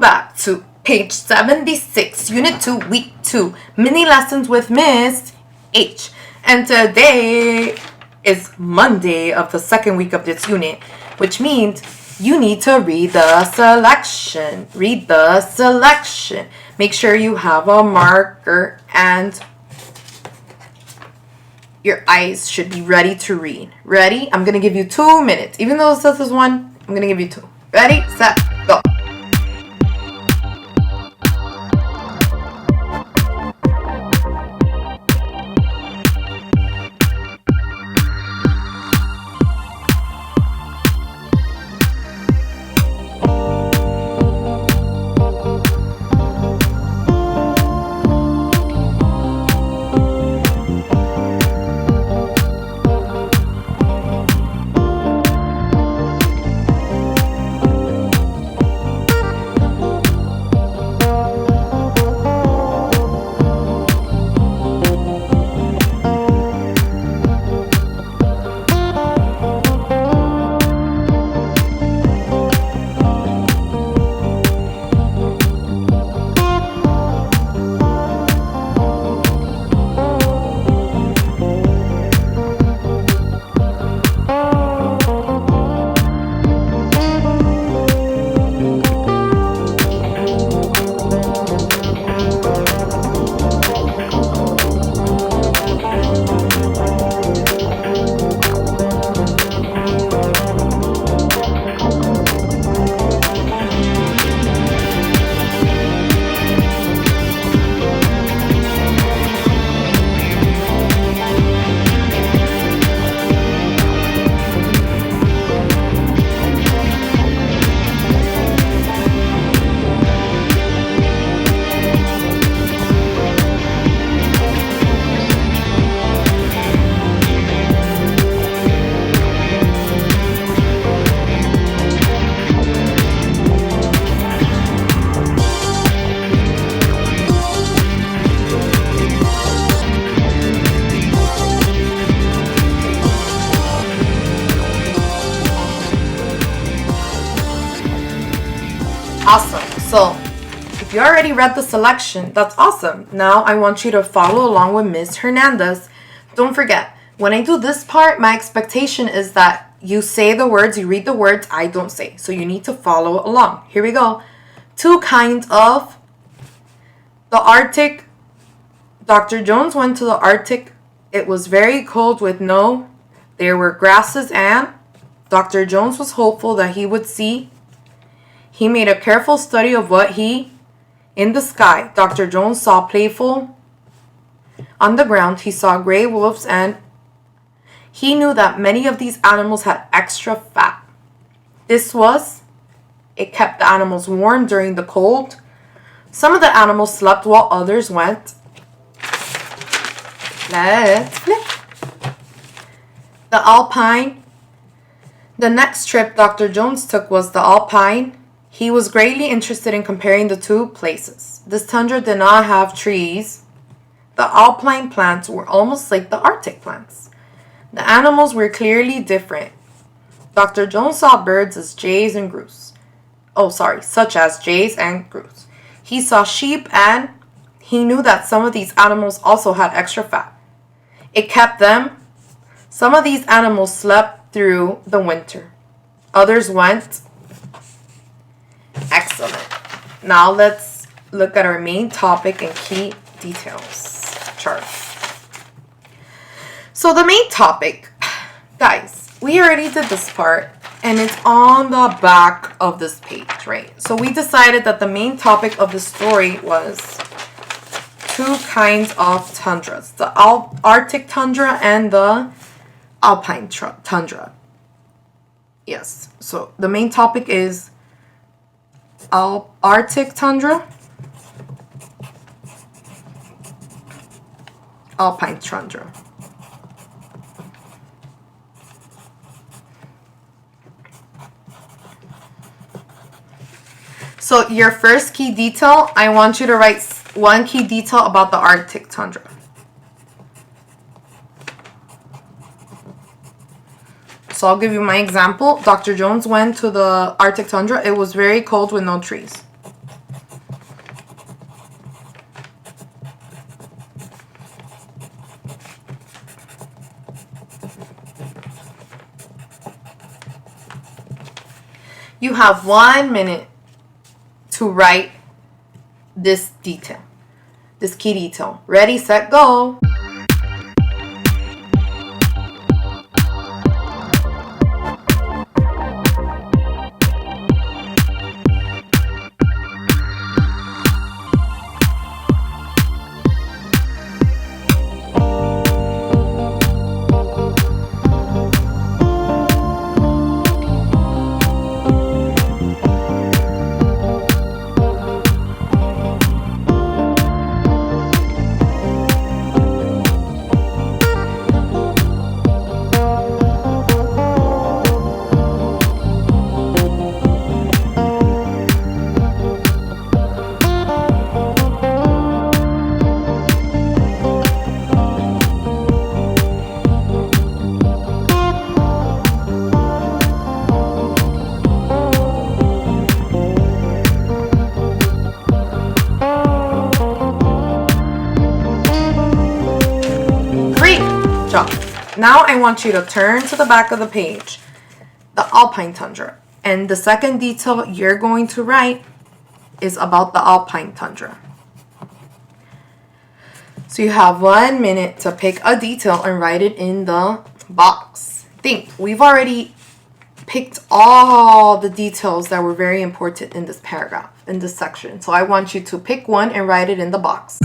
back to page 76, Unit 2, Week 2, Mini Lessons with Miss H. And today is Monday of the second week of this unit, which means you need to read the selection. Read the selection. Make sure you have a marker and your eyes should be ready to read. Ready? I'm going to give you 2 minutes. Even though it says this one, I'm going to give you 2. Ready, set, go. Awesome. So, if you already read the selection, that's awesome. Now, I want you to follow along with Ms. Hernandez. Don't forget, when I do this part, my expectation is that you say the words, you read the words, I don't say. So, you need to follow along. Here we go. 2 kinds of the Arctic. Dr. Jones went to the Arctic. It was very cold with no. There were grasses and Dr. Jones was hopeful that he would see. He made a careful study of what in the sky. Dr. Jones saw playful. On the ground, he saw gray wolves and he knew that many of these animals had extra fat. It kept the animals warm during the cold. Some of the animals slept while others went. Let's flip. The Alpine. The next trip Dr. Jones took was the Alpine. He was greatly interested in comparing the 2 places. This tundra did not have trees. The alpine plants were almost like the Arctic plants. The animals were clearly different. Dr. Jones saw birds as jays and grouse. Such as jays and grouse. He saw sheep and he knew that some of these animals also had extra fat. It kept them. Some of these animals slept through the winter. Others went. Excellent. Now let's look at our main topic and key details chart. So the main topic, guys, we already did this part and it's on the back of this page, right? So we decided that the main topic of the story was 2 kinds of tundras, the Arctic tundra and the Alpine tundra. Yes, so the main topic is Arctic tundra, Alpine tundra. So your first key detail, I want you to write 1 key detail about the Arctic tundra. So I'll give you my example. Dr. Jones went to the Arctic tundra. It was very cold with no trees. You have 1 minute to write this detail, this key detail. Ready, set, go. Now I want you to turn to the back of the page, the Alpine Tundra. And the second detail you're going to write is about the Alpine Tundra. So you have 1 minute to pick a detail and write it in the box. Think, we've already picked all the details that were very important in this paragraph, in this section. So I want you to pick one and write it in the box.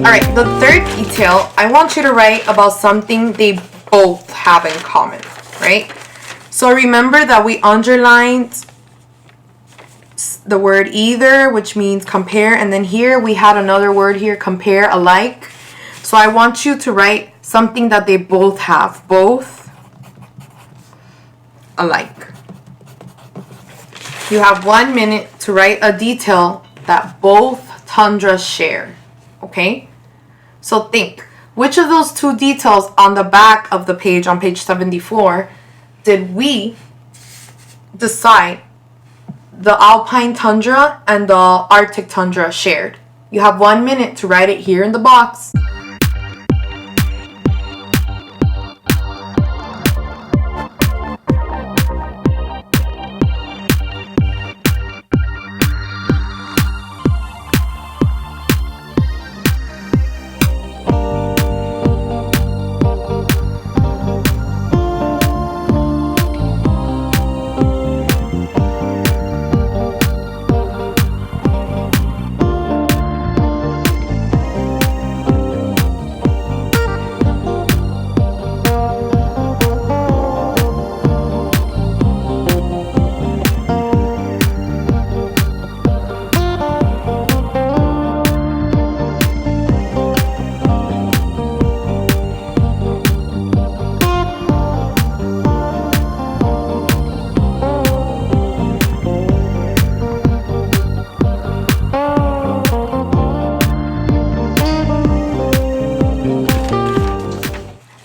Alright, the third detail, I want you to write about something they both have in common, right? So remember that we underlined the word either, which means compare, and then here we had another word here, compare, alike. So I want you to write something that they both have, both alike. You have 1 minute to write a detail that both tundras share, okay? So think, which of those two details on the back of the page, on page 74, did we decide the Alpine Tundra and the Arctic Tundra shared? You have 1 minute to write it here in the box.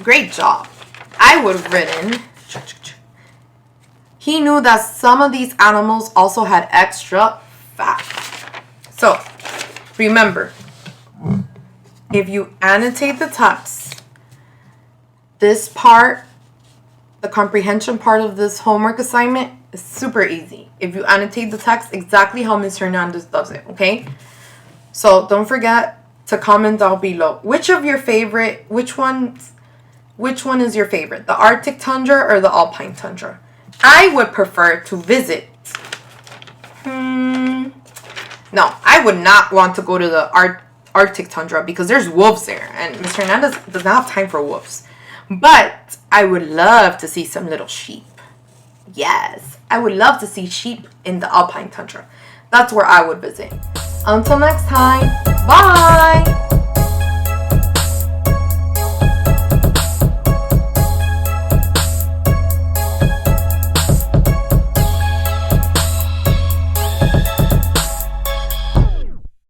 Great job. I would have written, he knew that some of these animals also had extra fat. So, remember, if you annotate the text, this part, the comprehension part of this homework assignment is super easy. If you annotate the text exactly how Ms. Hernandez does it, okay? So, don't forget to comment down below. Which one is your favorite? The Arctic Tundra or the Alpine Tundra? I would prefer to visit No, I would not want to go to the Arctic tundra because there's wolves there, and Miss Hernandez does not have time for wolves. But I would love to see some little sheep. Yes, I would love to see sheep in the alpine tundra. That's where I would visit. Until next time, bye!